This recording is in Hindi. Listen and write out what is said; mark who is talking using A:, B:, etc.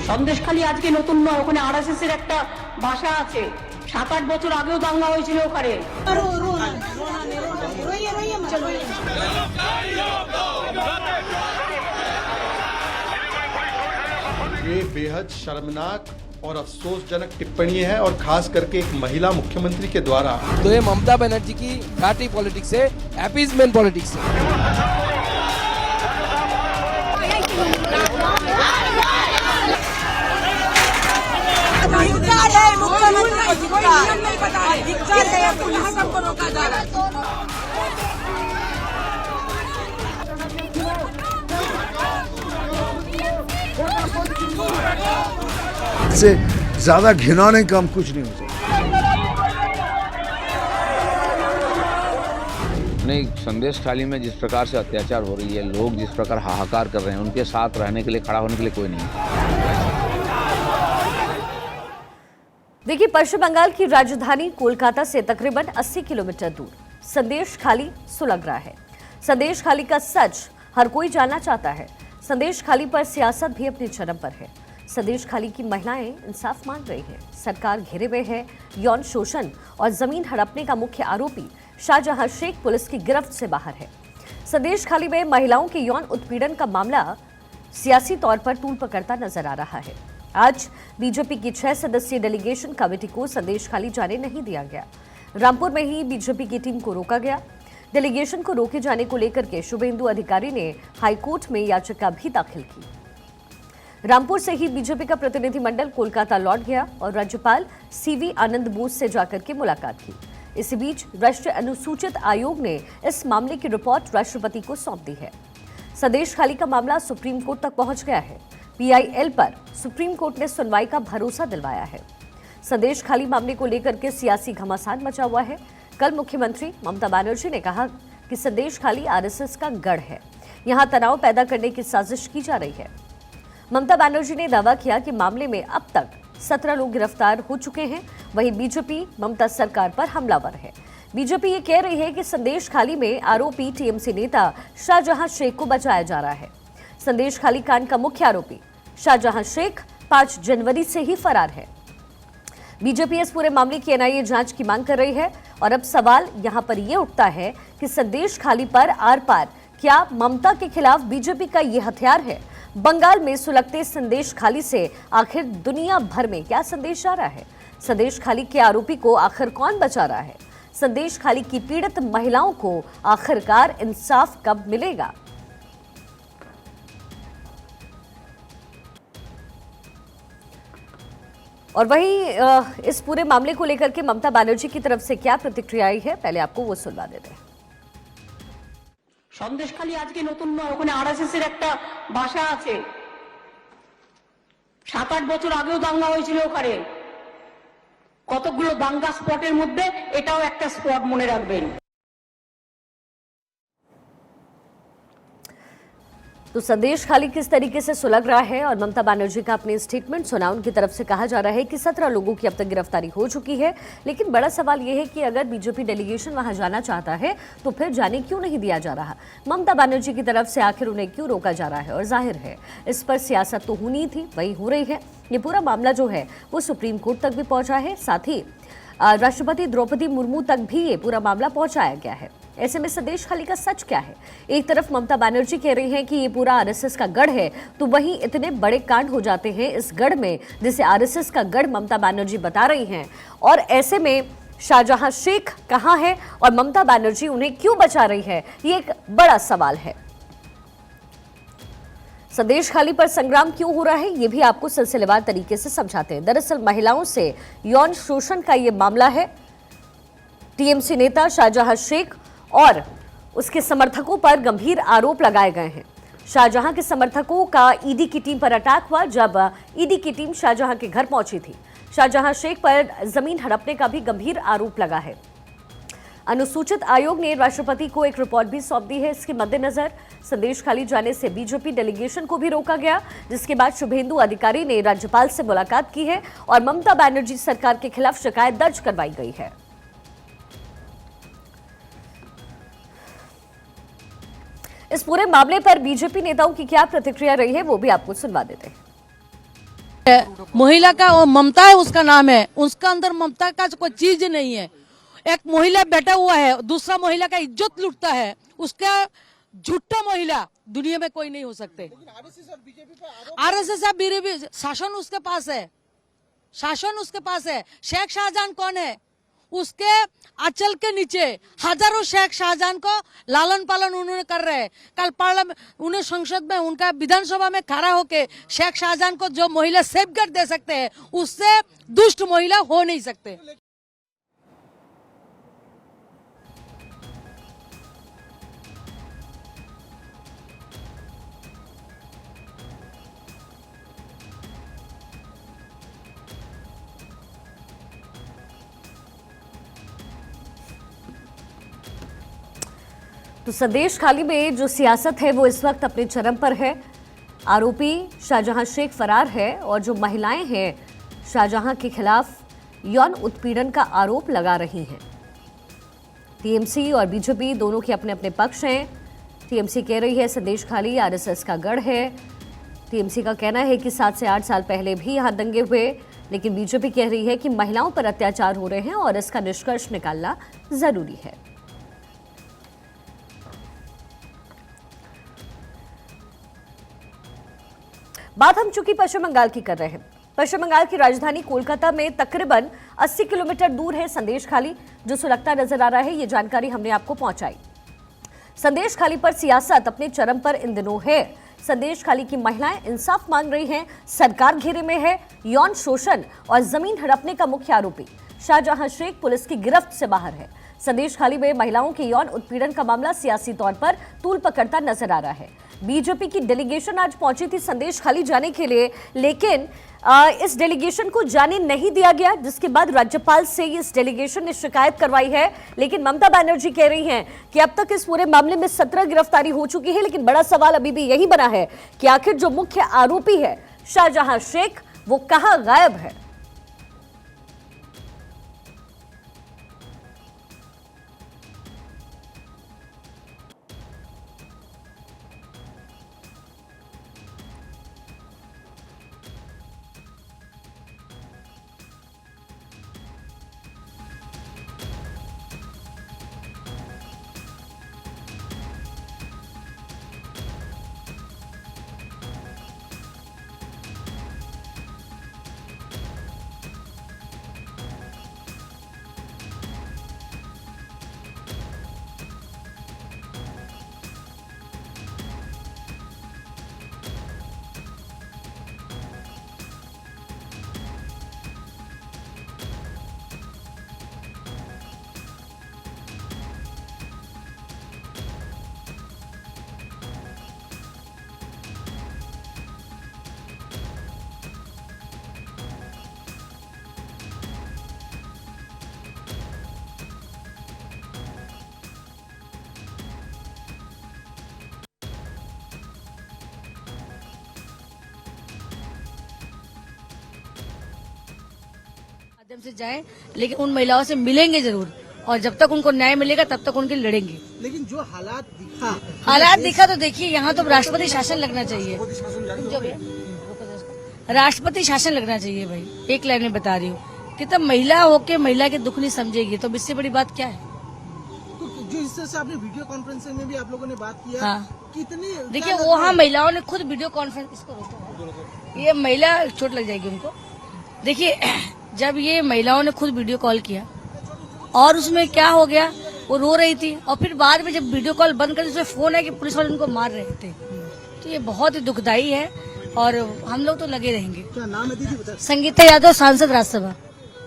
A: সন্দেশখালী আজকে নতুন নয়, ওখানে আরএসএস এর একটা ভাষা আছে। 7-8 বছর আগেও দাঙ্গা হয়েছিল ওখানে।
B: ये बेहद शर्मनाक और अफसोसजनक टिप्पणी है, और खास करके एक महिला मुख्यमंत्री के द्वारा।
C: तो ये ममता बनर्जी की पार्टी पॉलिटिक्स है, अपीजमेंट पॉलिटिक्स है।
D: से ज्यादा घिनौने काम कुछ नहीं हो सकता।
E: नहीं, संदेश खाली में जिस प्रकार से अत्याचार हो रही है, लोग जिस प्रकार हाहाकार कर रहे हैं, उनके साथ रहने के लिए, खड़ा होने के लिए कोई नहीं है।
F: देखिए, पश्चिम बंगाल की राजधानी कोलकाता से तकरीबन 80 किलोमीटर दूर संदेश खाली सुलग रहा है। संदेश खाली का सच हर कोई जानना चाहता है। संदेश खाली पर सियासत भी अपनी चरम पर है। संदेश खाली की महिलाएं इंसाफ मांग रही हैं। सरकार घेरे हुए है। यौन शोषण और जमीन हड़पने का मुख्य आरोपी शाहजहां शेख पुलिस की गिरफ्त से बाहर है। संदेश खाली में महिलाओं के यौन उत्पीड़न का मामला सियासी तौर पर तूल पकड़ता नजर आ रहा है। आज बीजेपी की 6 सदस्यीय डेलीगेशन कमेटी को संदेश खाली जाने नहीं दिया गया। रामपुर में ही बीजेपी की टीम को रोका गया। डेलीगेशन को रोके जाने को लेकर के शुभेंदु अधिकारी ने हाईकोर्ट में याचिका भी दाखिल की। रामपुर से ही बीजेपी का प्रतिनिधिमंडल कोलकाता लौट गया और राज्यपाल सीवी आनंद बोस से जाकर के मुलाकात की। इसी बीच राष्ट्रीय अनुसूचित आयोग ने इस मामले की रिपोर्ट राष्ट्रपति को सौंप दी है। संदेश खाली का मामला सुप्रीम कोर्ट तक पहुंच गया है। पीआईएल पर सुप्रीम कोर्ट ने सुनवाई का भरोसा दिलवाया है। संदेश खाली मामले को लेकर के सियासी घमासान मचा हुआ है। कल मुख्यमंत्री ममता बनर्जी ने कहा कि संदेश खाली आरएसएस का गढ़ है, यहां तनाव पैदा करने की साजिश की जा रही है। ममता बनर्जी ने दावा किया कि मामले में अब तक 17 लोग गिरफ्तार हो चुके हैं। वहीं बीजेपी ममता सरकार पर हमलावर है। बीजेपी ये कह रही है कि संदेश खाली में आरोपी टीएमसी नेता शाहजहां शेख को बचाया जा रहा है। संदेश खाली कांड का मुख्य आरोपी शाहजहां शेख 5 जनवरी से ही फरार है। बीजेपी इस पूरे मामले की एनआईए जांच की मांग कर रही है और अब सवाल यहां पर यह उठता है कि संदेश खाली पर आर पार क्या ममता के खिलाफ बीजेपी का यह हथियार है? बंगाल में सुलगते संदेश खाली से आखिर दुनिया भर में क्या संदेश आ रहा है? संदेश खाली के आरोपी को आखिर कौन बचा रहा है? संदेश खाली की पीड़ित महिलाओं को आखिरकार इंसाफ कब मिलेगा? और वहीं इस पूरे मामले को लेकर के ममता बनर्जी की तरफ से क्या प्रतिक्रिया आई है, पहले आपको वो सुनवा देते हैं।
A: সন্দেশখালী আজকে নতুন নয়, ওখানে আরএসএস এর একটা ভাষা আছে। 7-8 বছর আগেও দাঙ্গা হয়েছিল ওখানে। কতগুলো দাঙ্গা স্পটের মধ্যে এটাও একটা স্পট, মনে রাখবেন।
F: तो संदेश खाली किस तरीके से सुलग रहा है और ममता बनर्जी का अपने स्टेटमेंट सुना। उनकी तरफ से कहा जा रहा है कि 17 लोगों की अब तक गिरफ्तारी हो चुकी है। लेकिन बड़ा सवाल यह है कि अगर बीजेपी डेलीगेशन वहां जाना चाहता है तो फिर जाने क्यों नहीं दिया जा रहा? ममता बनर्जी की तरफ से आखिर उन्हें क्यों रोका जा रहा है? और जाहिर है इस पर सियासत तो होनी थी, वही हो रही है। ये पूरा मामला जो है वो सुप्रीम कोर्ट तक भी पहुंचा है, साथ ही राष्ट्रपति द्रौपदी मुर्मू तक भी ये पूरा मामला पहुंचाया गया है। ऐसे में संदेश खाली का सच क्या है? एक तरफ ममता बनर्जी कह रही हैं कि ये पूरा आरएसएस का गढ़ है, तो वहीं इतने बड़े कांड हो जाते हैं इस गढ़ में जिसे आरएसएस का गढ़ ममता बनर्जी बता रही हैं। और ऐसे में शाहजहां शेख कहां है और ममता बनर्जी उन्हें क्यों बचा रही है, ये एक बड़ा सवाल है। संदेश खाली पर संग्राम क्यों हो रहा है, ये भी आपको सिलसिलेवार तरीके से समझाते हैं। दरअसल महिलाओं से यौन शोषण का ये मामला है। टीएमसी नेता शाहजहां शेख और उसके समर्थकों पर गंभीर आरोप लगाए गए हैं। शाहजहां के समर्थकों का ईडी की टीम पर अटैक हुआ जब ईडी की टीम शाहजहां के घर पहुंची थी। शाहजहां शेख पर जमीन हड़पने का भी गंभीर आरोप लगा है। अनुसूचित आयोग ने राष्ट्रपति को एक रिपोर्ट भी सौंप दी है। इसके मद्देनजर संदेश खाली जाने से बीजेपी डेलीगेशन को भी रोका गया, जिसके बाद शुभेंदु अधिकारी ने राज्यपाल से मुलाकात की है और ममता बनर्जी सरकार के खिलाफ शिकायत दर्ज करवाई गई है। इस पूरे मामले पर बीजेपी नेताओं की क्या प्रतिक्रिया रही है वो भी आपको सुनवा देते हैं।
G: महिला का वो ममता है, उसका नाम है, उसका अंदर ममता का कोई चीज नहीं है। एक महिला बैठा हुआ है, दूसरा महिला का इज्जत लूटता है, उसका झूठा महिला दुनिया में कोई नहीं हो सकते। आरएसएस और बीजेपी शासन उसके पास है, शासन उसके पास है। शेख शाहजहां कौन है? उसके आंचल के नीचे हजारों शेख शाहजहां को लालन पालन उन्होंने कर रहे हैं। कल पार्लियामेंट उन्हें संसद में उनका विधानसभा में खड़ा होके शेख शाहजहां को जो महिला सेफगार्ड दे सकते हैं, उससे दुष्ट महिला हो नहीं सकते।
F: तो संदेश खाली में जो सियासत है वो इस वक्त अपने चरम पर है। आरोपी शाहजहां शेख फरार है और जो महिलाएं हैं शाहजहां के खिलाफ यौन उत्पीड़न का आरोप लगा रही हैं। टीएमसी और बीजेपी दोनों के अपने अपने पक्ष हैं। टीएमसी कह रही है संदेश खाली आरएसएस का गढ़ है। टीएमसी का कहना है कि 7 से 8 साल पहले भी यहां दंगे हुए, लेकिन बीजेपी कह रही है कि महिलाओं पर अत्याचार हो रहे हैं और इसका निष्कर्ष निकालना जरूरी है। बात हम चूंकि पश्चिम बंगाल की कर रहे हैं। पश्चिम बंगाल की राजधानी कोलकाता में तकरीबन 80 किलोमीटर दूर है संदेश खाली, जो सुलगता नजर आ रहा है। ये जानकारी हमने आपको पहुंचाई। संदेश खाली पर सियासत अपने चरम पर इन दिनों है। संदेश खाली की महिलाएं इंसाफ मांग रही हैं, सरकार घेरे में है। यौन शोषण और जमीन हड़पने का मुख्य आरोपी शाहजहां शेख पुलिस की गिरफ्त से बाहर है। संदेश खाली में महिलाओं के यौन उत्पीड़न का मामला सियासी तौर पर तूल पकड़ता नजर आ रहा है। बीजेपी की डेलीगेशन आज पहुंची थी संदेश खाली जाने के लिए, लेकिन इस डेलीगेशन को जाने नहीं दिया गया, जिसके बाद राज्यपाल से इस डेलीगेशन ने शिकायत करवाई है। लेकिन ममता बनर्जी कह रही हैं कि अब तक इस पूरे मामले में 17 गिरफ्तारी हो चुकी है, लेकिन बड़ा सवाल अभी भी यही बना है कि आखिर जो मुख्य आरोपी है शाहजहां शेख, वो कहां गायब है।
G: माध्यम से जाएं, लेकिन उन महिलाओं से मिलेंगे जरूर, और जब तक उनको न्याय मिलेगा तब तक उनके लड़ेंगे।
H: लेकिन जो
G: हालात दिखा तो देखिए, यहाँ तो राष्ट्रपति शासन लगना चाहिए। राष्ट्रपति शासन लगना चाहिए भाई, एक लाइन में बता रही हूँ कि तब महिला होके महिला के दुख नहीं समझेगी तो इससे बड़ी बात क्या है।
H: तो जो इस तरह से आपने वीडियो कॉन्फ्रेंसिंग में भी आप लोगों ने बात किया,
G: हाँ।
H: कितनी
G: देखिए वहाँ महिलाओं ने खुद वीडियो कॉन्फ्रेंस, इसको रोको, ये महिला चोट लग जाएगी उनको। देखिए जब ये महिलाओं ने खुद वीडियो कॉल किया और उसमें क्या हो गया, वो रो रही थी, और फिर बाद में जब वीडियो कॉल बंद कर उसमें फोन है कि पुलिस वाले उनको मार रहे थे। तो ये बहुत ही दुखदायी है और हम लोग तो लगे रहेंगे।
H: क्या नाम है दीदी?
G: संगीता यादव, सांसद राज्यसभा।